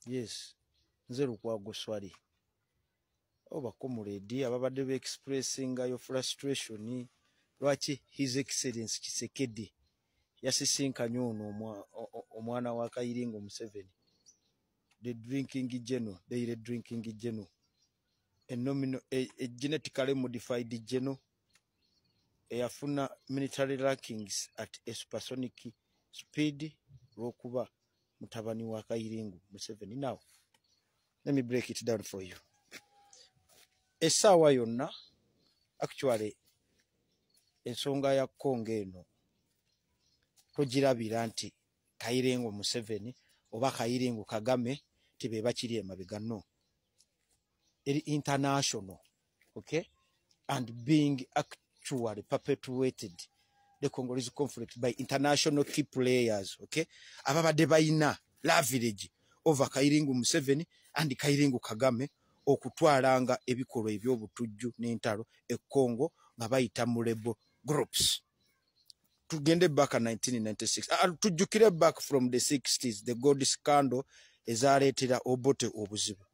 Yes. Nze Lukwago Swali. Oba comrade ababadde be expressing your frustration lwaki His Excellency Kisekedi yasisinkanye ono omwana wa Kayiringo Museveni. The daily drinking general. A genetically modified general. Eyafuna military rankings at a supersonic speed lwokuba mutabani wa Kayiringo Museveni. Now, let me break it down for you. Esawa yonna, actually, ensonga ya Kongo eno togirabira nti Kayiringo Museveni oba Kayiringo Kagame tibe bakiri emabega no. It international, okay, and being actually perpetuated the Congolese conflict by international key players, okay. Ababadde bayina leverage over Kayiringo Museveni and Kayiringo Kagame okutwalanga ebikolwa ebyobutujju n'entalo e Congo nga bayita mu rebel groups. Tugende back in 1996. Tujjukire back from the 60s, the gold scandal ezaleetera Obote obuzibu.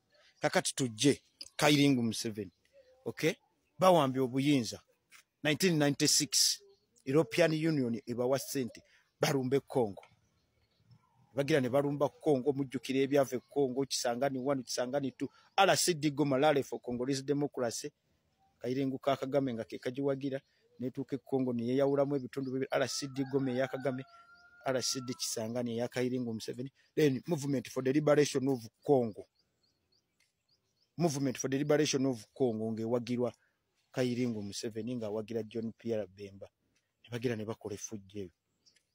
Kakati tujje Kayiringo Museveni, okay, bawambye obuyinza 1996. European Union ebawa sente barumbe Congo. Bagira ne barumba Congo, mujjukire ebyave Congo, Kisangani 1, Kisangani 2, RCD Gomalale for Congolese democracy. Kayiringo ka Kagame nga kekajiwagira netuke Congo ne yeyawulamu ebitundu bibiri, RCD Gome ya Kagame, RCD Kisangani ya Kayiringo Museveni. Then movement for the liberation of Congo. Movement for the liberation of Congo ngewagirwa Kayiringo Museveni nga wagira John Pierre Bemba. Nebagira ne bakola effujje.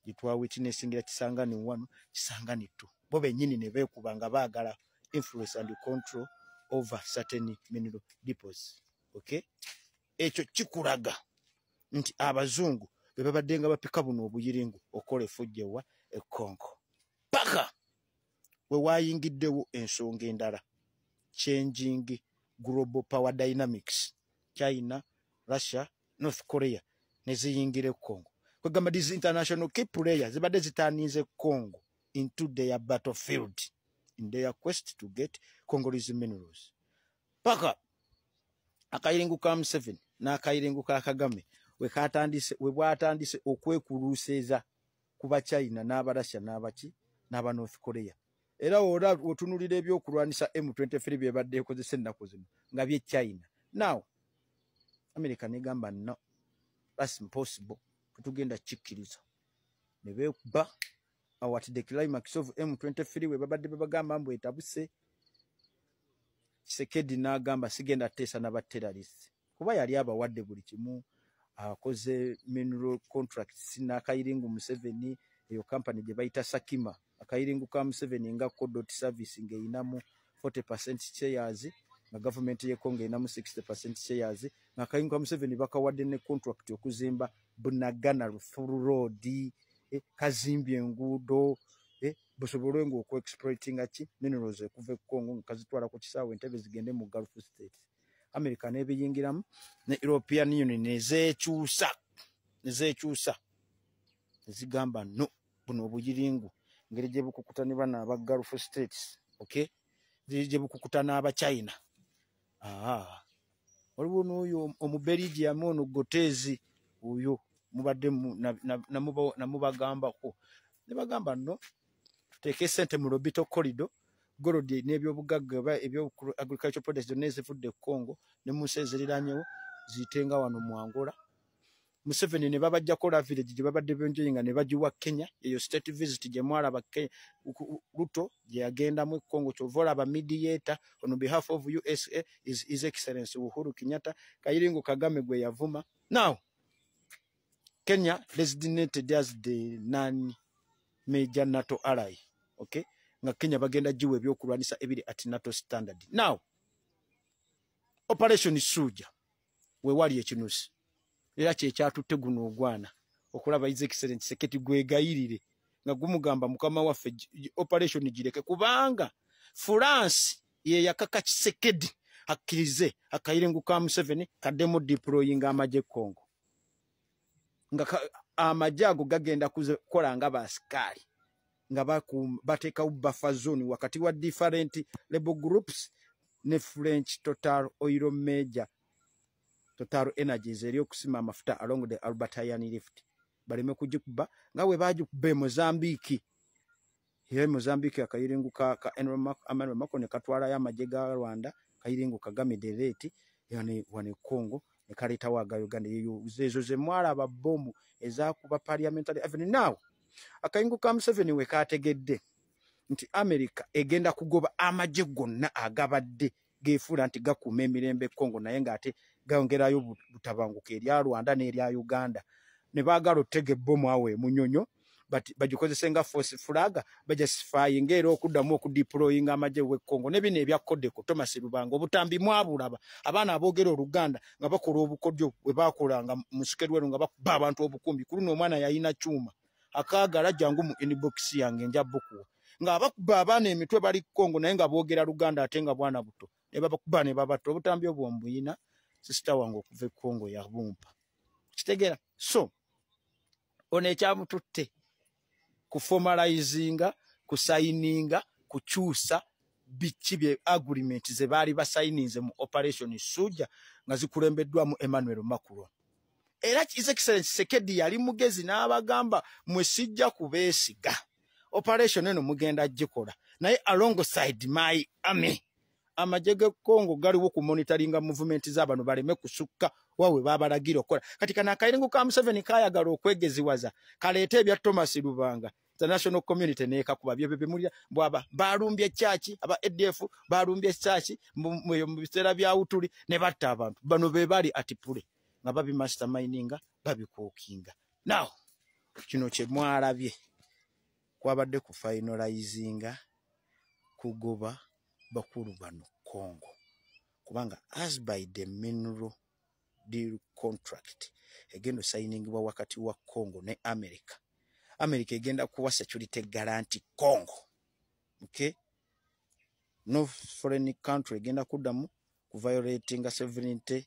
Gitwa witnessingira Kisangani 1, Kisangani 2. Bo bennyini ne beekubanga baagala influence and control over certain mineral deposits. Okay? Ekyo kikulaga nti abazungu be babadde nga bapika buno obuyiringo okola effujje wa e Congo. Paka we wayingiddewo ensonga endala. Changing global power dynamics. China, Russia, North Korea neziyingire Congo. Kwegamba these international key players zibadde zitanize Congo into their battlefield in their quest to get Congolese minerals. Paka Akayiringo ka Museveni n'Akayiringo ka Kagame we bwatandise okwekuluuseza kuba China n'Abarasha n'abaki n'aba North Korea. Era otunulira ebyokulwanisa M23 bye badde ekozesa ennaku zino nga bye China. Now, America negamba no, that's impossible. Tutugenda kikkiriza. Ne beekuba awat the climax of M23 we babadde babagamba mbu etabuse. Kisekedi n'agamba sigenda teesa n'abaterrorist. Kuba yali abawadde buli kimu, akoze mineral contracts n'Akayiringo Museveni, eyo company gye bayita Sakima. Akayiringo ka Museveni nga Codot Service ng'eyinamu 40% shares, nga government ye Congo eyinamu 60% shares, nga Akayiringo ka Museveni bakawadde ne contract okuzimba Bunagana Rufuru Road, kazimbye enguudo, busobolwe ng'okwe-exploiting minerals okuva e Congo nga kazitwala ku kisaawe Entebbe zigende mu Gulf States. America n'ebiyingiramu ne European Union nezeekyusa ezigamba no buno obuyiringo ngeri gye bukukutanibwa n'aba Gulf States, okay, gye bukukutana aba China. Waliwo n'oyo Omubelgium ono Gotezi oyo mubadde namubagambako ne bagamba no tuteeke sente mu Lobito Corridor, gold n'ebyobugagga ebyo agricultural products zonna ezivudde Congo ne mu nsi eziriraanyewo ziyitenga wano mu Angola. Museveni ne babajjako la village gye babadde benjoyinga ne bagiwa Kenya, eyo state visit gye mwalaba Ruto gye yagendamu Congo, kyova olaba mediator on behalf of USA is His Excellency Uhuru Kenyatta. Kayiringo Kagame gwe yavuma. Now, Kenya designated as the non-major NATO ally, okay? Nga Kenya bagenda jiwe ebyokulwanisa ebiri at NATO standard. Now, Operation Suja we wali ekinusi. Era kyatutte guno ogwana okulaba His Excellency Seketi gwegayirire nga gumugamba mukama waffe operation gireke kubanga France ye yakaka Kisekedi akkirize Akayiringo ka Museveni kademo deploying amaje Congo nga amaje ago gagenda kukola nga basikali nga bateekawo buffer zone wakati wa different rebel groups ne French Total Oil Major Total Energies eri okusima amafuta along the Albert Iron Rift baleme kugikuba nga we bagikuba Mozambique. Here Mozambique akayiringu ka Emmanuel Macron ne katwala ya amagye ga Rwanda kayiringu kagamide leti yani wane Congo ne kaleta waga Uganda ezo ze mwala ba bombu ezakuba parliamentary avenue. Now akayingu ka Museveni we kategedde nti America egenda kugoba amagye gonna agabadde gefuula nti gakuuma emirembe Congo naye ng'ate gayongerayo butabanguka erya Rwanda n'erya Uganda ne baagala ottega ebbomu awo emunyonyo bagikozese nga force flag bajustify ng'era okuddamu okudeployinga amagye we Congo ne bino ebya Kodeko Thomas Lubanga obutambi mwabulaba abaana aboogera Oluganda nga bakola obukodyo bwe baakolanga mu Sikerweru nga bakuba abantu obukumbi ku luno omwana yayina kyuma akaagala jangu mu inbox yange nja bukuwa nga abakuba abaana emitwe bali Congo naye nga boogera Luganda ate nga bwana buto ne babakuba ne babato obutambi obwo mbuyina sister wange okuva Congo ya bumpa kitegera. So ono ekyamututte ku formalizinga ku signinga kukyusa biki bye agreement ze bali basayininze mu operation Suja nga zikulembeddwamu Emmanuel Macron. Era His Excellency Sekedi yali mugezi n'abagamba mwe sijja kubeesiga operation eno mugenda gikola naye alongside my army amagye ge Congo galiwo ku monitoringa movement z'abantu baleme kusukka wawe babalagira okola kati kana akayiringu ka Museveni kayagala okwegeziwaza kaleeta ebya Thomas Lubanga international community nekakuba byebebe mulya bwaba balumbye chachi aba ADF balumbye chachi mu biseera bya utuli ne batta abantu bano be bali atipule nga babi mastermindinga babi cookinga. Now kino kye mwalabye kwabadde ku finalizinga kugoba bakulu bano Congo kubanga as by the mineral deal contract egendo signing wa wakati wa Congo ne America egenda kuwa security guarantee Congo. Okay, no foreign country egenda kuddamu ku violating sovereignty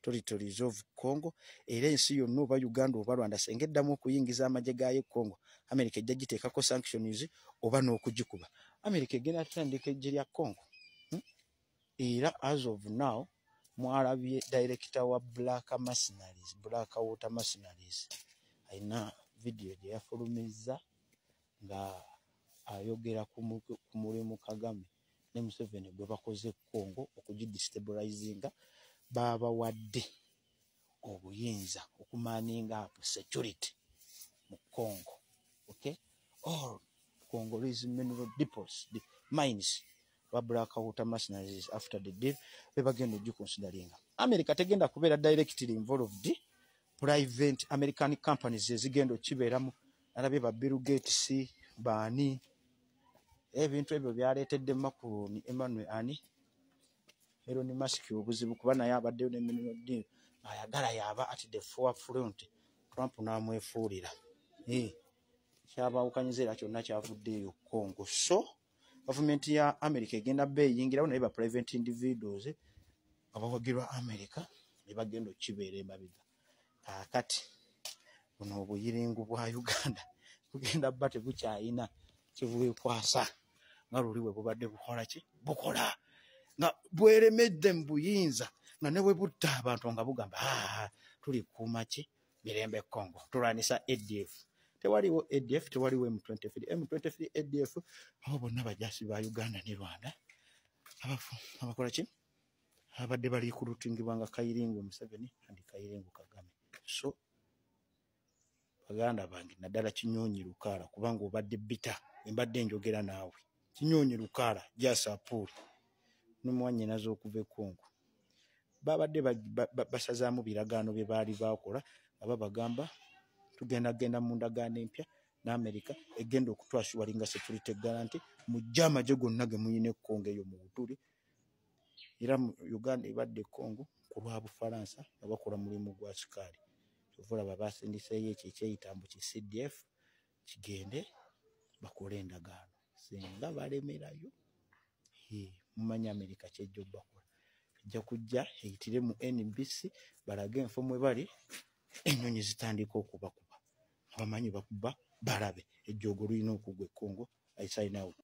territories of Congo. Era ensi yonna oba Uganda oba Rwanda sengeddamu okuyingiza amagye gayo Congo America ejja giteekako sanctions oba n'okugikuba. America egenda kutandika eggye lya Congo. Era as of now mwalabye director wa Black Water Mercenaries aina video gye yafulumiza nga ayogera ku mulimu Kagame ne Museveni gwe bakoze Congo okugidestabilizinga baba wadde obuyinza okumaninga security mu Congo. Okay, all Congolese mineral depots, the mines wa Black Water Mercenaries after the deal bebagenda ogiconsideringa. America tegenda kubeera directly involved, private American companies ezigenda okibeeramu alabye ba Bill Gates baani ebintu ebyo byaleetedde Macron Emmanuel Elon Musk obuzibu kuba naye abaddeyo ne mineral deal ayagala yaba at the forefront Trump n'amwefuulira kyabawukanyiza era kyonna kyavuddeeyo Congo. So government ya America egenda beeyingirawo naye ba private individuals abawagirwa America ne bagenda okibeera emabega. Kakati buno obuyiringu bwa Uganda bugenda bba tebukyayina kibwekwasa nga luli we bubadde bukola ki bukola nga bweremedde mu buyinza nga ne bwe butta abantu nga bugamba tuli kuuma ki mirembe Congo tulwanisa ADF. Tewaliwo ADF, tewaliwo M23 ADF abo bonna bajasi ba Uganda ne Rwanda abakola ki abadde bali kulutingibwa nga Kayiringo Museveni andi Kayiringo Kagame. So baganda bange naddala kinyonyi lukaala kubanga obadde bita embadde njogera naawe kinyonyi lukaala jasapuli n'omwanye nazo okuva Congo babadde basazaamu biragaano bye baali bakola ababagamba tugenda mu ndagaano empya n'America egenda okutwasiwalinga security guarantee mu amagye gonna ge muyine Congo eyo mu butuli. Era Uganda ebadde Congo ku lwa Bufalansa nga bakola mulimu gwa sikaali kyovula babasindiseeyo ekyo ekyeyitambo ki CDF kigende bakole endagaano singa balemerayo mumanyi America kyejja bakola ejja kujja eyitire mu NBC balage enfo mwe bali ennyonyi zitandika okubakuba abamanyi bakuba balabe ejjogo lulina okugwa e Congo. I sign out.